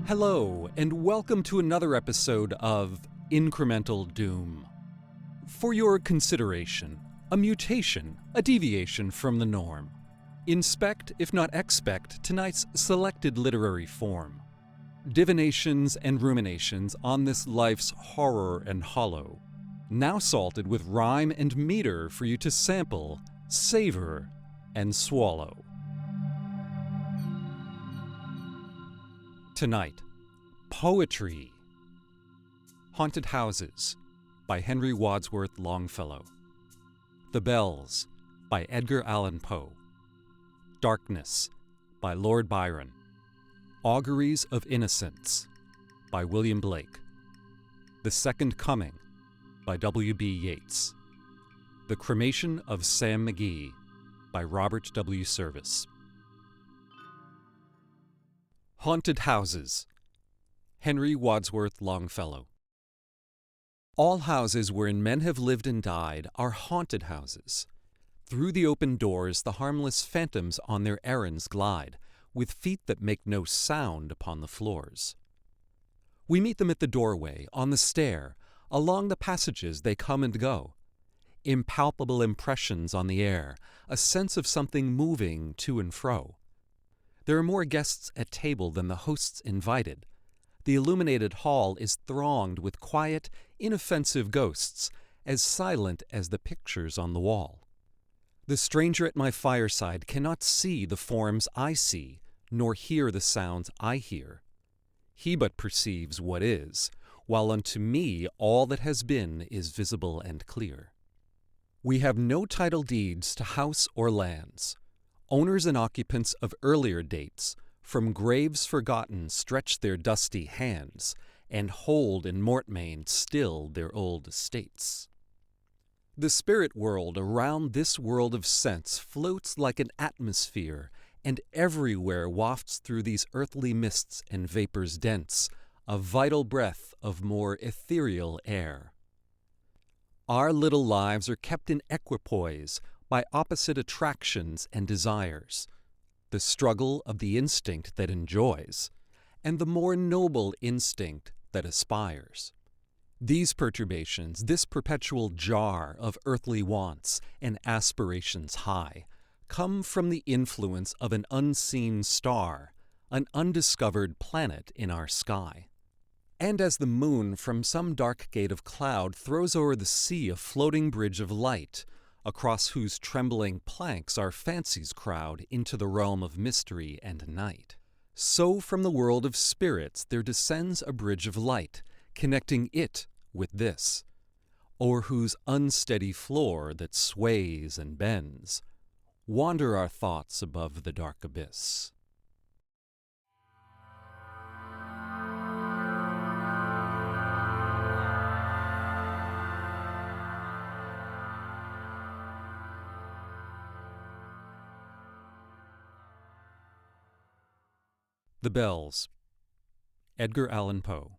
Hello, and welcome to another episode of Incremental Doom. For your consideration, a mutation, a deviation from the norm. Inspect, if not expect, tonight's selected literary form. Divinations and ruminations on this life's horror and hollow, now salted with rhyme and meter for you to sample, savor, and swallow. Tonight, poetry. Haunted Houses by Henry Wadsworth Longfellow. The Bells by Edgar Allan Poe. Darkness by Lord Byron. Auguries of Innocence by William Blake. The Second Coming by W.B. Yeats. The Cremation of Sam Mcgee by Robert W. Service. Haunted Houses. Henry Wadsworth Longfellow. All houses wherein men have lived and died are haunted houses. Through the open doors the harmless phantoms on their errands glide, with feet that make no sound upon the floors. We meet them at the doorway, on the stair, along the passages they come and go. Impalpable impressions on the air, a sense of something moving to and fro. There are more guests at table than the hosts invited. The illuminated hall is thronged with quiet, inoffensive ghosts, as silent as the pictures on the wall. The stranger at my fireside cannot see the forms I see, nor hear the sounds I hear. He but perceives what is, while unto me all that has been is visible and clear. We have no title deeds to house or lands. Owners and occupants of earlier dates, from graves forgotten, stretch their dusty hands, and hold in mortmain still their old estates. The spirit world around this world of sense floats like an atmosphere, and everywhere wafts through these earthly mists and vapors dense a vital breath of more ethereal air. Our little lives are kept in equipoise by opposite attractions and desires, the struggle of the instinct that enjoys, and the more noble instinct that aspires. These perturbations, this perpetual jar of earthly wants and aspirations high, come from the influence of an unseen star, an undiscovered planet in our sky. And as the moon from some dark gate of cloud throws o'er the sea a floating bridge of light, across whose trembling planks our fancies crowd into the realm of mystery and night, so from the world of spirits there descends a bridge of light, connecting it with this, o'er whose unsteady floor that sways and bends, wander our thoughts above the dark abyss. The Bells. Edgar Allan Poe.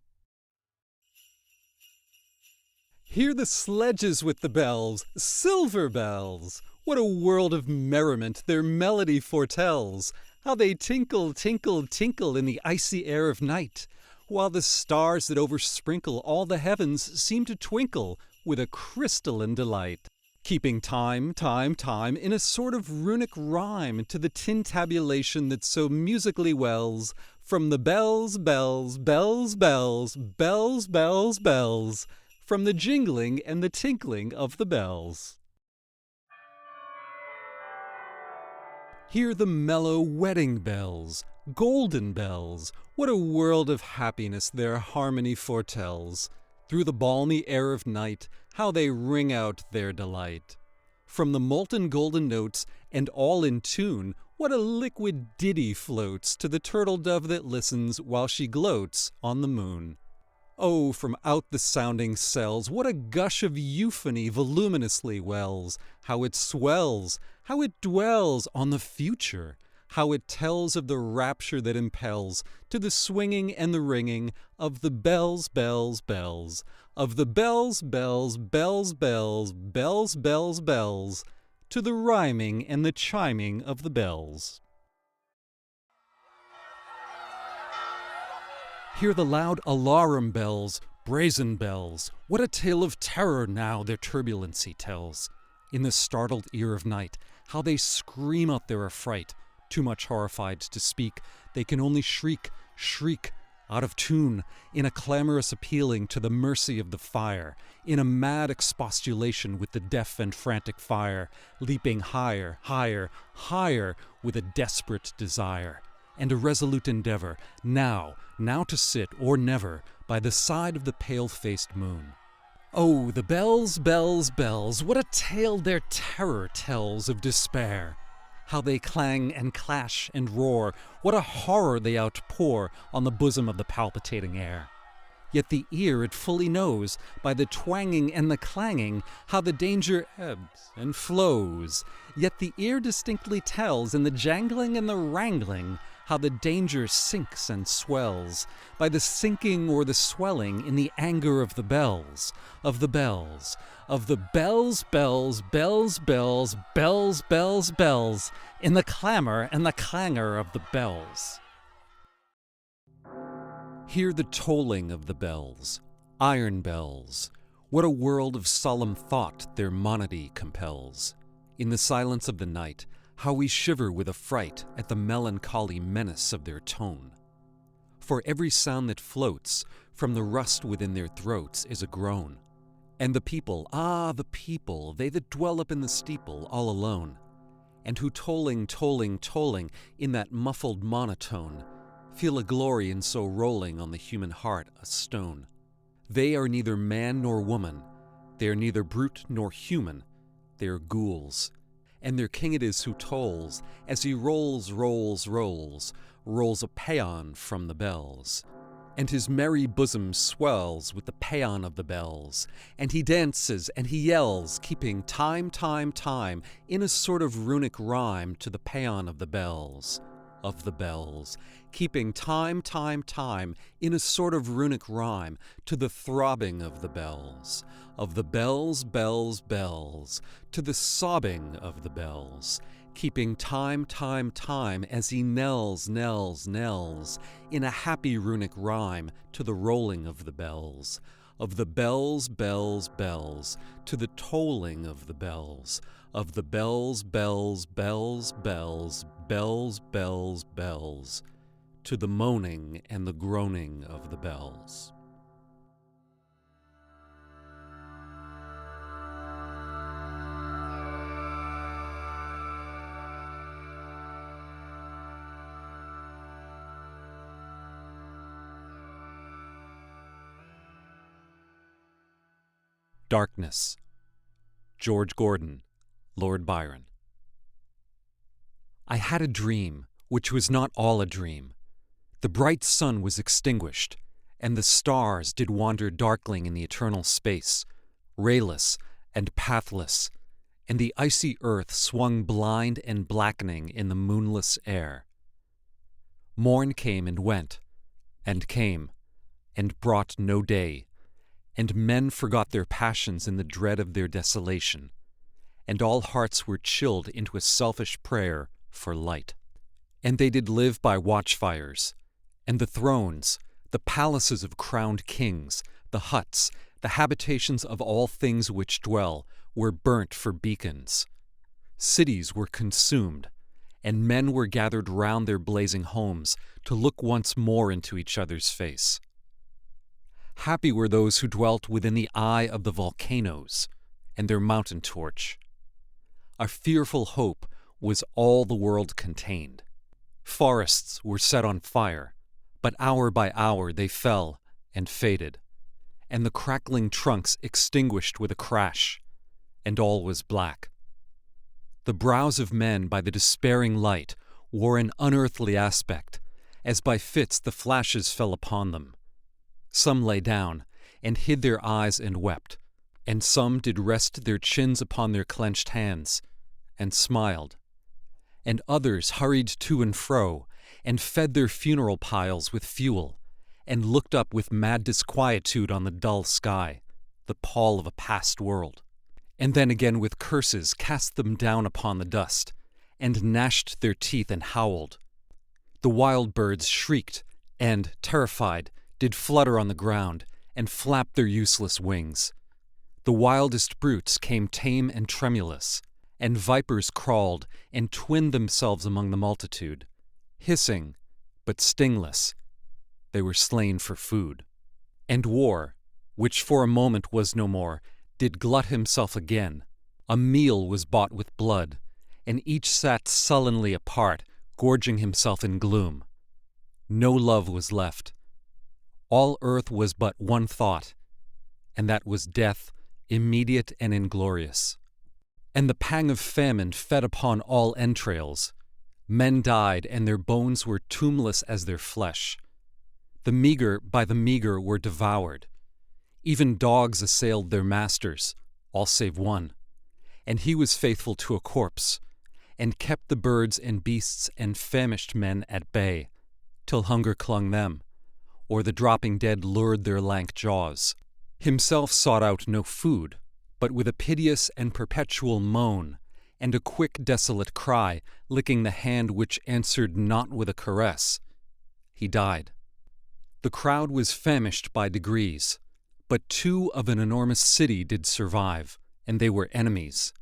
Hear the sledges with the bells, silver bells! What a world of merriment their melody foretells! How they tinkle, tinkle, tinkle in the icy air of night, while the stars that oversprinkle all the heavens seem to twinkle with a crystalline delight, keeping time, time, time in a sort of runic rhyme to the tintabulation that so musically wells from the bells, bells, bells, bells, bells, bells, bells, from the jingling and the tinkling of the bells. Hear the mellow wedding bells, golden bells, what a world of happiness their harmony foretells. Through the balmy air of night, how they ring out their delight. From the molten golden notes, and all in tune, what a liquid ditty floats to the turtle dove that listens while she gloats on the moon. Oh, from out the sounding cells, what a gush of euphony voluminously wells, how it swells, how it dwells on the future, how it tells of the rapture that impels to the swinging and the ringing of the bells, bells, bells, of the bells, bells, bells, bells, bells, bells, bells, to the rhyming and the chiming of the bells. Hear the loud alarum bells, brazen bells. What a tale of terror now their turbulency tells. In the startled ear of night, how they scream out their affright. Too much horrified to speak, they can only shriek, shriek, out of tune, in a clamorous appealing to the mercy of the fire, in a mad expostulation with the deaf and frantic fire, leaping higher, higher, higher, with a desperate desire, and a resolute endeavor, now to sit, or never, by the side of the pale-faced moon. Oh, the bells, bells, bells, what a tale their terror tells of despair! How they clang and clash and roar, what a horror they outpour on the bosom of the palpitating air. Yet the ear it fully knows, by the twanging and the clanging, how the danger ebbs and flows. Yet the ear distinctly tells, in the jangling and the wrangling, how the danger sinks and swells, by the sinking or the swelling in the anger of the bells, of the bells, of the bells, bells, bells, bells, bells, bells, bells, in the clamor and the clangor of the bells. Hear the tolling of the bells, iron bells. What a world of solemn thought their monody compels. In the silence of the night, how we shiver with affright at the melancholy menace of their tone. For every sound that floats from the rust within their throats is a groan. And the people, the people, they that dwell up in the steeple all alone, and who tolling, tolling, tolling in that muffled monotone, feel a glory in so rolling on the human heart a stone. They are neither man nor woman, they are neither brute nor human, they are ghouls. And their king it is who tolls, as he rolls, rolls, rolls, rolls a paean from the bells. And his merry bosom swells with the paean of the bells, and he dances and he yells, keeping time, time, time, in a sort of runic rhyme to the paean of the bells, keeping time, time, time, in a sort of runic rhyme to the throbbing of the bells, bells, bells, to the sobbing of the bells, keeping time, time, time, as he knells, knells, knells, in a happy runic rhyme to the rolling of the bells, bells, bells, to the tolling of the bells, bells, bells, bells, bells, bells, bells, bells, to the moaning and the groaning of the bells. Darkness. George Gordon, Lord Byron. I had a dream, which was not all a dream. The bright sun was extinguished, and the stars did wander darkling in the eternal space, rayless and pathless, and the icy earth swung blind and blackening in the moonless air. Morn came and went, and came, and brought no day, and men forgot their passions in the dread of their desolation, and all hearts were chilled into a selfish prayer for light. And they did live by watchfires, and the thrones, the palaces of crowned kings, the huts, the habitations of all things which dwell, were burnt for beacons. Cities were consumed, and men were gathered round their blazing homes to look once more into each other's face. Happy were those who dwelt within the eye of the volcanoes and their mountain torch. A fearful hope was all the world contained. Forests were set on fire, but hour by hour they fell and faded, and the crackling trunks extinguished with a crash, and all was black. The brows of men by the despairing light wore an unearthly aspect, as by fits the flashes fell upon them. Some lay down, and hid their eyes and wept, and some did rest their chins upon their clenched hands, and smiled, and others hurried to and fro, and fed their funeral piles with fuel, and looked up with mad disquietude on the dull sky, the pall of a past world, and then again with curses cast them down upon the dust, and gnashed their teeth and howled. The wild birds shrieked, and, terrified, did flutter on the ground and flap their useless wings. The wildest brutes came tame and tremulous, and vipers crawled and twinned themselves among the multitude. Hissing, but stingless, they were slain for food. And war, which for a moment was no more, did glut himself again. A meal was bought with blood, and each sat sullenly apart, gorging himself in gloom. No love was left. All earth was but one thought, and that was death, immediate and inglorious. And the pang of famine fed upon all entrails. Men died, and their bones were tombless as their flesh. The meager by the meager were devoured. Even dogs assailed their masters, all save one, and he was faithful to a corpse, and kept the birds and beasts and famished men at bay, till hunger clung them, or the dropping dead lured their lank jaws. Himself sought out no food, but with a piteous and perpetual moan, and a quick desolate cry, licking the hand which answered not with a caress, he died. The crowd was famished by degrees, but 2 of an enormous city did survive, and they were enemies.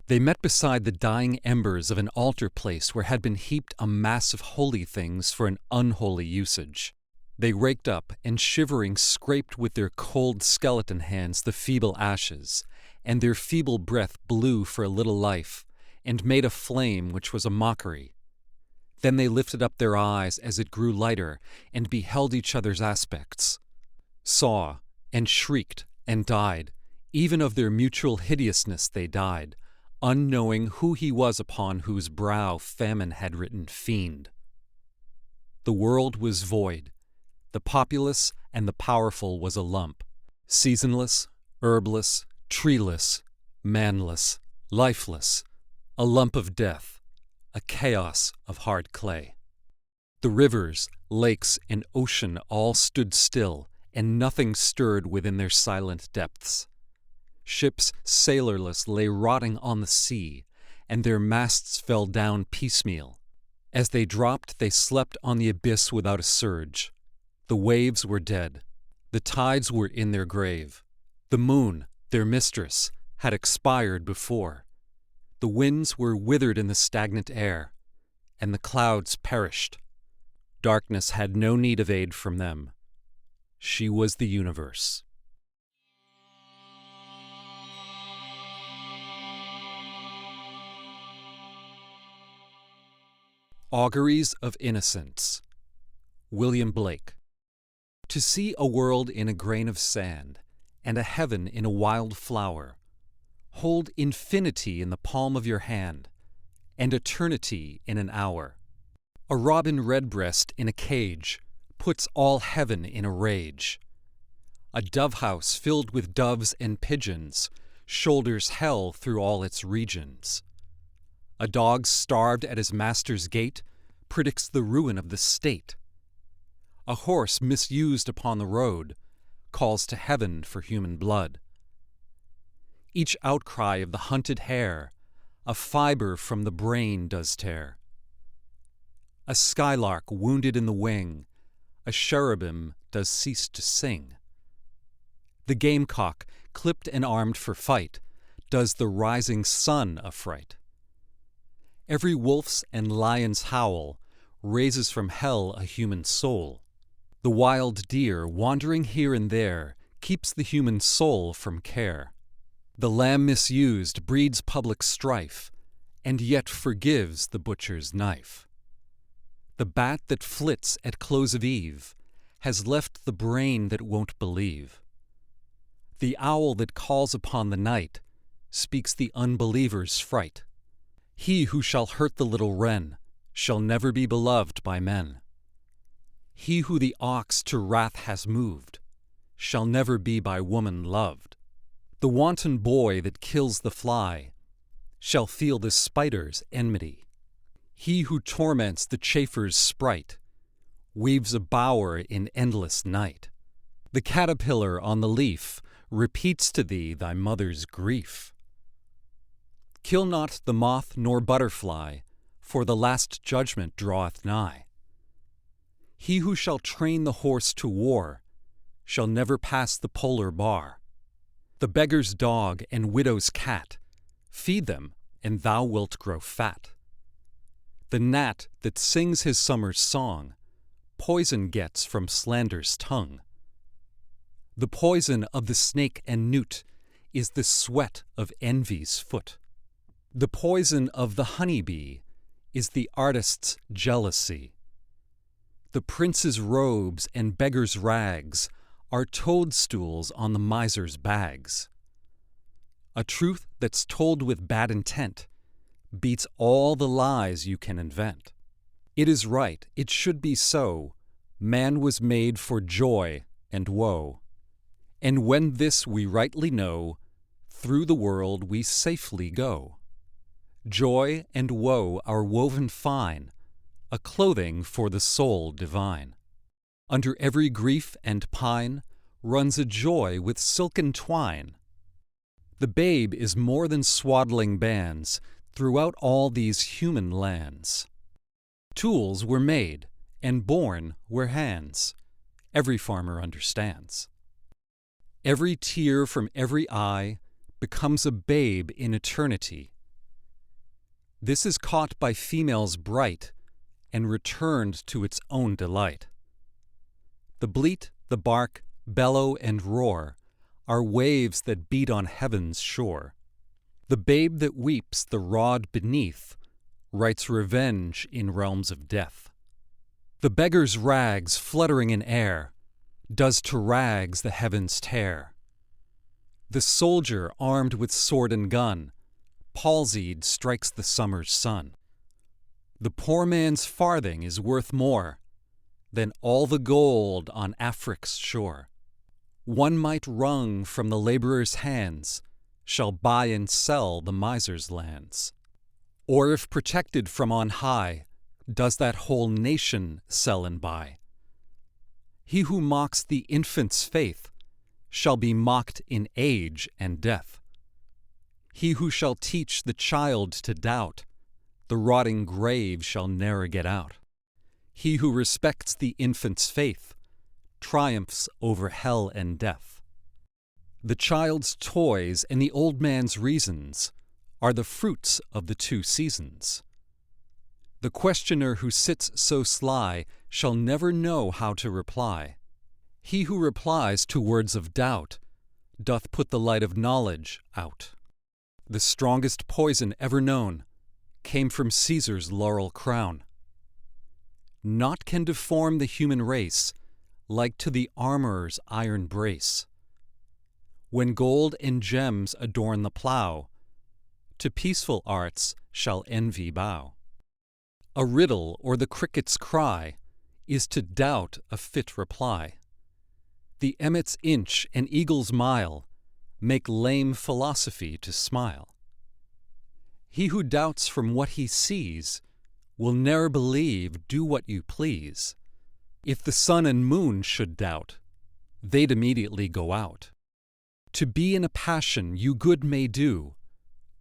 They met beside the dying embers of an altar place where had been heaped a mass of holy things for an unholy usage. They raked up, and shivering scraped with their cold skeleton hands the feeble ashes, and their feeble breath blew for a little life, and made a flame which was a mockery. Then they lifted up their eyes as it grew lighter, and beheld each other's aspects, saw, and shrieked, and died. Even of their mutual hideousness they died, unknowing who he was upon whose brow famine had written fiend. The world was void. The populous and the powerful was a lump, seasonless, herbless, treeless, manless, lifeless, a lump of death, a chaos of hard clay. The rivers, lakes, and ocean all stood still, and nothing stirred within their silent depths. Ships sailorless lay rotting on the sea, and their masts fell down piecemeal. As they dropped, they slept on the abyss without a surge. The waves were dead. The tides were in their grave. The moon, their mistress, had expired before. The winds were withered in the stagnant air, and the clouds perished. Darkness had no need of aid from them. She was the universe. Auguries of Innocence. William Blake. To see a world in a grain of sand, and a heaven in a wild flower, hold infinity in the palm of your hand, and eternity in an hour. A robin redbreast in a cage puts all heaven in a rage. A dove-house filled with doves and pigeons shoulders hell through all its regions. A dog starved at his master's gate predicts the ruin of the state. A horse misused upon the road calls to heaven for human blood. Each outcry of the hunted hare a fibre from the brain does tear. A skylark wounded in the wing a cherubim does cease to sing. The gamecock, clipped and armed for fight, does the rising sun affright. Every wolf's and lion's howl raises from hell a human soul. The wild deer, wandering here and there, keeps the human soul from care. The lamb misused breeds public strife, and yet forgives the butcher's knife. The bat that flits at close of eve has left the brain that won't believe. The owl that calls upon the night speaks the unbeliever's fright. He who shall hurt the little wren shall never be beloved by men. He who the ox to wrath has moved shall never be by woman loved. The wanton boy that kills the fly shall feel the spider's enmity. He who torments the chaffer's sprite weaves a bower in endless night. The caterpillar on the leaf repeats to thee thy mother's grief. Kill not the moth nor butterfly, for the last judgment draweth nigh. He who shall train the horse to war shall never pass the polar bar. The beggar's dog and widow's cat, feed them, and thou wilt grow fat. The gnat that sings his summer's song, poison gets from slander's tongue. The poison of the snake and newt is the sweat of envy's foot. The poison of the honey bee is the artist's jealousy. The prince's robes and beggar's rags are toadstools on the miser's bags. A truth that's told with bad intent beats all the lies you can invent. It is right, it should be so. Man was made for joy and woe. And when this we rightly know, through the world we safely go. Joy and woe are woven fine, a clothing for the soul divine. Under every grief and pine runs a joy with silken twine. The babe is more than swaddling bands throughout all these human lands. Tools were made, and born were hands. Every farmer understands. Every tear from every eye becomes a babe in eternity. This is caught by females bright and returned to its own delight. The bleat, the bark, bellow, and roar are waves that beat on heaven's shore. The babe that weeps the rod beneath writes revenge in realms of death. The beggar's rags fluttering in air does to rags the heavens tear. The soldier armed with sword and gun, palsied strikes the summer's sun. The poor man's farthing is worth more than all the gold on Afric's shore. One mite wrung from the laborer's hands shall buy and sell the miser's lands. Or if protected from on high, does that whole nation sell and buy. He who mocks the infant's faith shall be mocked in age and death. He who shall teach the child to doubt, the rotting grave shall ne'er get out. He who respects the infant's faith triumphs over hell and death. The child's toys and the old man's reasons are the fruits of the two seasons. The questioner who sits so sly shall never know how to reply. He who replies to words of doubt doth put the light of knowledge out. The strongest poison ever known came from Caesar's laurel crown. Naught can deform the human race like to the armorer's iron brace. When gold and gems adorn the plough, to peaceful arts shall envy bow. A riddle or the cricket's cry is to doubt a fit reply. The emmet's inch and eagle's mile make lame philosophy to smile. He who doubts from what he sees will ne'er believe, do what you please. If the sun and moon should doubt, they'd immediately go out. To be in a passion you good may do,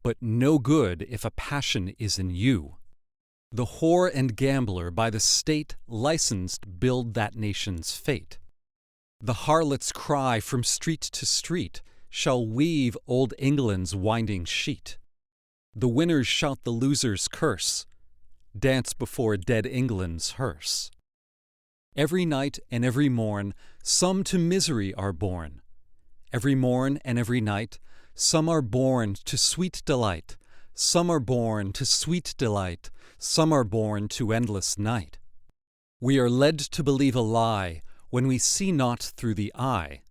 but no good if a passion is in you. The whore and gambler by the state licensed build that nation's fate. The harlot's cry from street to street shall weave old England's winding sheet. The winners shout the loser's curse, dance before dead England's hearse. Every night and every morn some to misery are born. Every morn and every night some are born to sweet delight. Some are born to sweet delight. Some are born to endless night. We are led to believe a lie when we see not through the eye,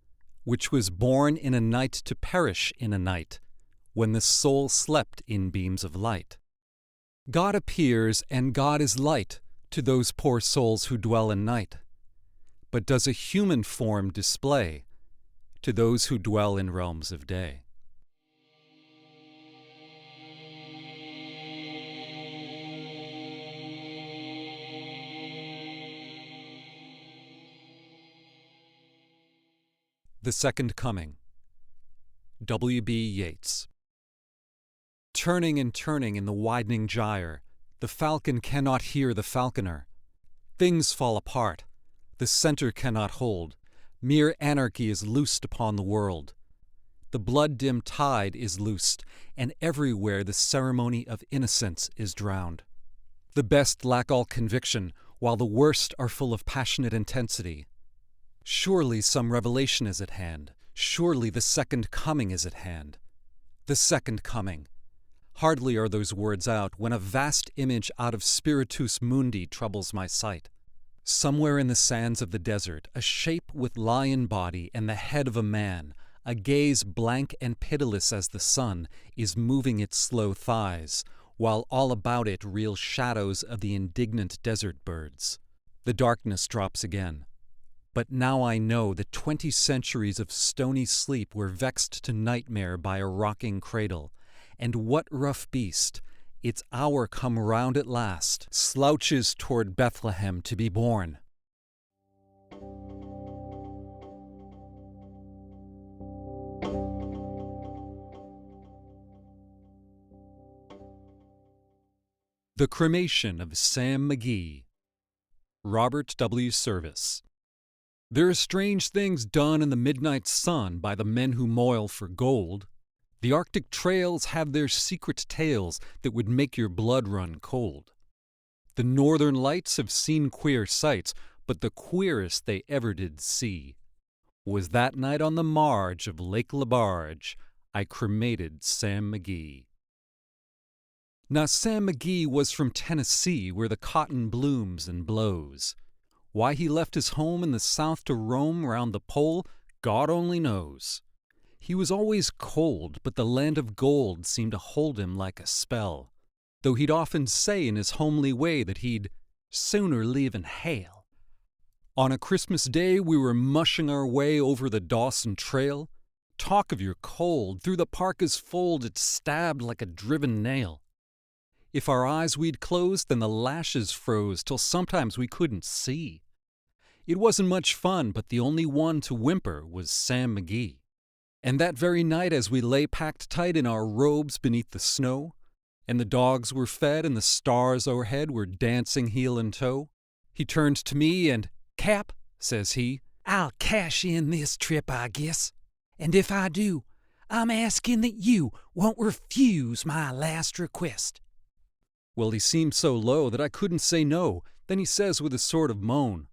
which was born in a night to perish in a night, when the soul slept in beams of light. God appears and God is light to those poor souls who dwell in night, but does a human form display to those who dwell in realms of day. The Second Coming. W.B. Yeats. Turning and turning in the widening gyre, the falcon cannot hear the falconer. Things fall apart, the center cannot hold, Mere anarchy is loosed upon the world. The blood-dim tide is loosed, and everywhere the ceremony of innocence is drowned. The best lack all conviction, while the worst are full of passionate intensity. Surely some revelation is at hand. Surely the second coming is at hand. The second coming. Hardly are those words out when a vast image out of Spiritus Mundi troubles my sight. Somewhere in the sands of the desert, a shape with lion body and the head of a man, a gaze blank and pitiless as the sun, is moving its slow thighs, while all about it reel shadows of the indignant desert birds. The darkness drops again. But now I know that 20 centuries of stony sleep were vexed to nightmare by a rocking cradle, and what rough beast, its hour come round at last, slouches toward Bethlehem to be born? The Cremation of Sam Mcgee. Robert W. Service. There are strange things done in the midnight sun by the men who moil for gold. The Arctic trails have their secret tales that would make your blood run cold. The northern lights have seen queer sights, but the queerest they ever did see was that night on the marge of Lake Lebarge I cremated Sam Mcgee. Now Sam Mcgee was from Tennessee, where the cotton blooms and blows. Why he left his home in the South to roam round the pole, God only knows. He was always cold, but the land of gold seemed to hold him like a spell, though he'd often say in his homely way that he'd sooner leave and hail. On a Christmas day we were mushing our way over the Dawson Trail. Talk of your cold, through the parka's fold it stabbed like a driven nail. If our eyes we'd closed, then the lashes froze till sometimes we couldn't see. It wasn't much fun, but the only one to whimper was Sam Mcgee. And that very night as we lay packed tight in our robes beneath the snow, and the dogs were fed and the stars o'erhead were dancing heel and toe, he turned to me and, "Cap," says he, "I'll cash in this trip, I guess. And if I do, I'm asking that you won't refuse my last request." Well, he seemed so low that I couldn't say no. Then he says with a sort of moan,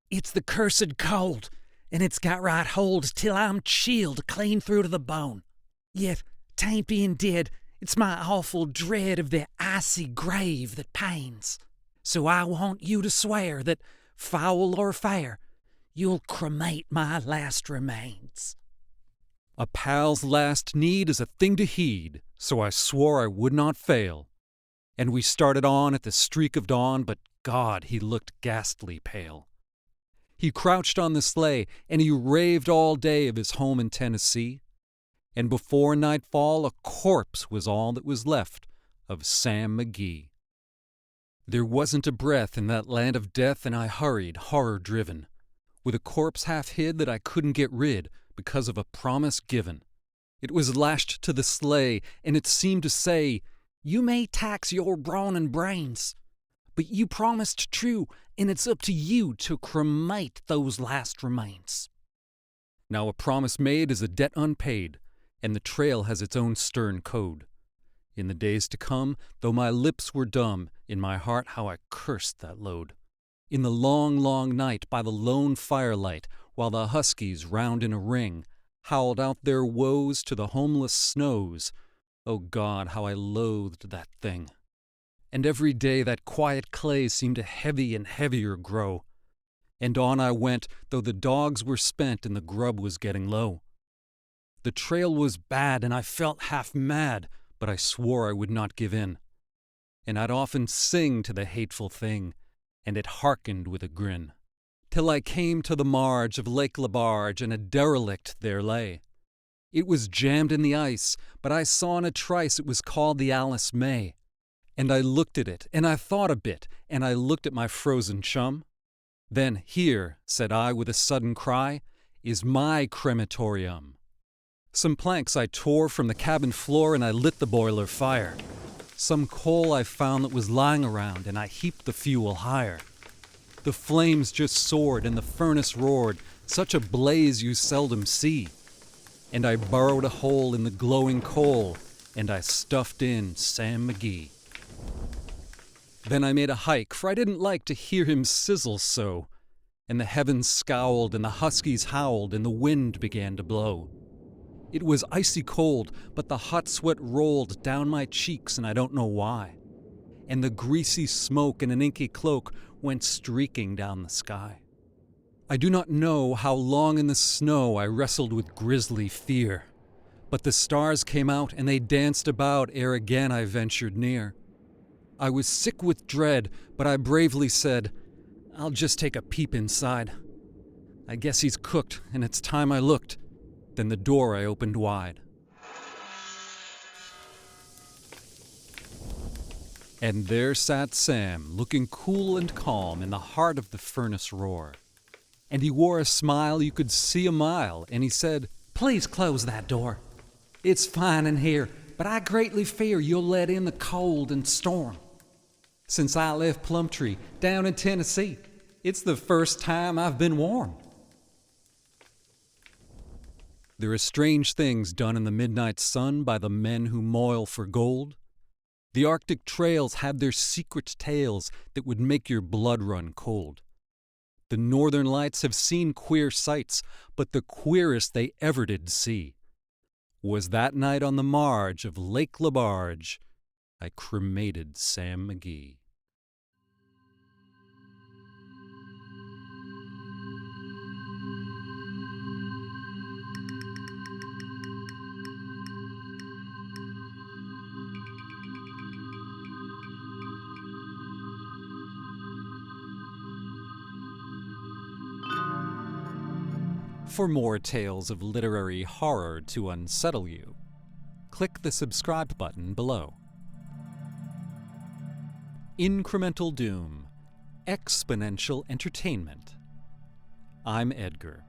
"It's the cursed cold, and it's got right hold till I'm chilled clean through to the bone. Yet, 'tain't being dead, it's my awful dread of the icy grave that pains. So I want you to swear that, foul or fair, you'll cremate my last remains." A pal's last need is a thing to heed, so I swore I would not fail. And we started on at the streak of dawn, but God, he looked ghastly pale. He crouched on the sleigh, and he raved all day of his home in Tennessee. And before nightfall, a corpse was all that was left of Sam Mcgee. There wasn't a breath in that land of death, and I hurried, horror-driven, with a corpse half hid that I couldn't get rid because of a promise given. It was lashed to the sleigh, and it seemed to say, "You may tax your brawn and brains, but you promised true, and it's up to you to cremate those last remains." Now a promise made is a debt unpaid, and the trail has its own stern code. In the days to come, though my lips were dumb, in my heart how I cursed that load. In the long, long night, by the lone firelight, while the huskies, round in a ring, howled out their woes to the homeless snows, oh God, how I loathed that thing. And every day that quiet clay seemed to heavy and heavier grow. And on I went, though the dogs were spent and the grub was getting low. The trail was bad and I felt half mad, but I swore I would not give in. And I'd often sing to the hateful thing, and it hearkened with a grin. Till I came to the marge of Lake Lebarge, and a derelict there lay. It was jammed in the ice, but I saw in a trice it was called the Alice May. And I looked at it, and I thought a bit, and I looked at my frozen chum. Then, "Here," said I with a sudden cry, "is my crematorium." Some planks I tore from the cabin floor, and I lit the boiler fire. Some coal I found that was lying around, and I heaped the fuel higher. The flames just soared and the furnace roared, such a blaze you seldom see. And I burrowed a hole in the glowing coal, and I stuffed in Sam Mcgee. Then I made a hike, for I didn't like to hear him sizzle so, and the heavens scowled and the huskies howled and the wind began to blow. It was icy cold, but the hot sweat rolled down my cheeks and I don't know why. And the greasy smoke in an inky cloak went streaking down the sky. I do not know how long in the snow I wrestled with grisly fear, but the stars came out and they danced about ere again I ventured near. I was sick with dread, but I bravely said, "I'll just take a peep inside. I guess he's cooked, and it's time I looked." Then the door I opened wide. And there sat Sam, looking cool and calm in the heart of the furnace roar. And he wore a smile you could see a mile, and he said, "Please close that door. It's fine in here, but I greatly fear you'll let in the cold and storm. Since I left Plumtree down in Tennessee, it's the first time I've been warm." There are strange things done in the midnight sun by the men who moil for gold. The Arctic trails have their secret tales that would make your blood run cold. The northern lights have seen queer sights, but the queerest they ever did see was that night on the marge of Lake Labarge, I cremated Sam Mcgee. For more tales of literary horror to unsettle you, click the subscribe button below. Incremental Doom, Exponential Entertainment. I'm Edgar.